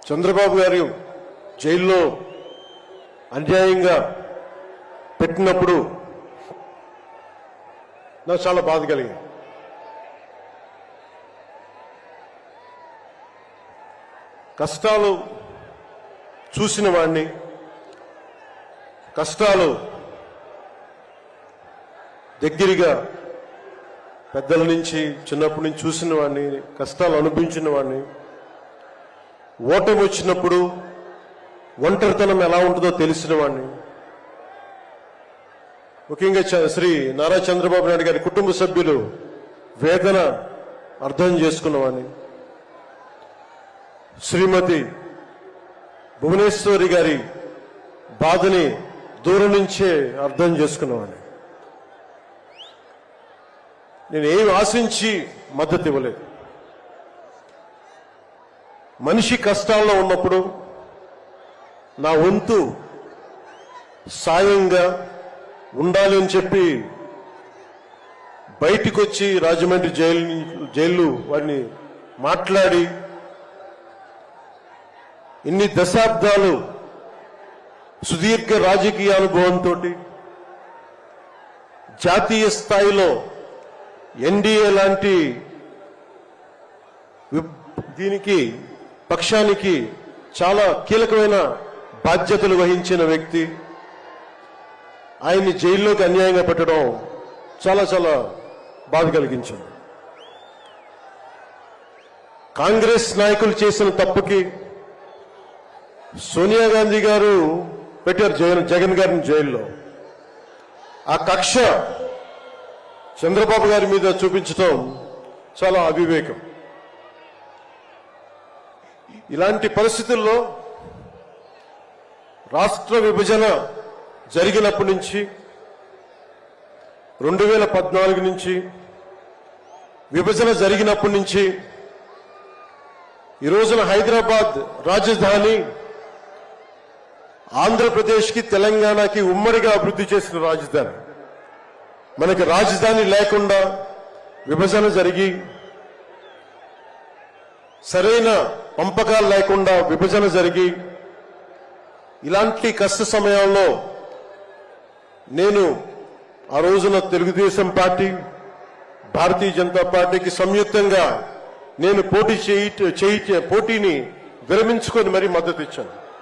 చంద్రబాబు గారు జైల్లో అన్యాయంగా పెట్టినప్పుడు నాకు చాలా బాధ కలిగింది. కష్టాలు చూసిన వాడిని, కష్టాలు దగ్గరగా పెద్దల నుంచి చిన్నప్పటి నుంచి చూసిన వాడిని, కష్టాలు అనుభవించిన వాడిని, ఓటమి వచ్చినప్పుడు ఒంటరితనం ఎలా ఉంటుందో తెలిసిన వాడిని, ముఖ్యంగా శ్రీ నారా చంద్రబాబు నాయుడు గారి కుటుంబ సభ్యులు వేదన అర్థం చేసుకున్నవాడిని, శ్రీమతి భువనేశ్వరి గారి బాధని దూరం నుంచే అర్థం చేసుకున్నవాడిని. నేను ఏమి ఆశించి మద్దతు ఇవ్వలేదు. మనిషి కష్టాల్లో ఉన్నప్పుడు నా వంతు సాయంగా ఉండాలి అని చెప్పి బయటికి వచ్చి రాజమండ్రి జైలు వారిని మాట్లాడి ఇన్ని దశాబ్దాలు సుదీర్ఘ రాజకీయ అనుభవంతో జాతీయ స్థాయిలో ఎన్డీఏ లాంటి దీనికి పక్షానికి చాలా కీలకమైన బాధ్యతలు వహించిన వ్యక్తి ఆయన్ని జైల్లోకి అన్యాయంగా పెట్టడం చాలా చాలా బాధ కలిగించింది. కాంగ్రెస్ నాయకులు చేసిన తప్పుకి సోనియా గాంధీ గారు పెట్టారు జగన్ గారిని జైల్లో. ఆ కక్ష చంద్రబాబు గారి మీద చూపించడం చాలా అవివేకం. ఇలాంటి పరిస్థితుల్లో రాష్ట్ర విభజన జరిగినప్పటి నుంచి 2014 నుంచి విభజన జరిగినప్పటి నుంచి ఈ రోజున హైదరాబాద్ రాజధాని ఆంధ్రప్రదేశ్కి తెలంగాణకి ఉమ్మడిగా అభివృద్ధి చేసిన రాజధాని. మనకి రాజధాని లేకుండా విభజన జరిగి సరైన పంపకాలు లేకుండా విభజన జరిగి ఇలాంటి కష్ట సమయంలో నేను ఆ రోజున తెలుగుదేశం పార్టీ, భారతీయ జనతా పార్టీకి సంయుక్తంగా నేను పోటీని విరమించుకొని మరీ మద్దతు ఇచ్చాను.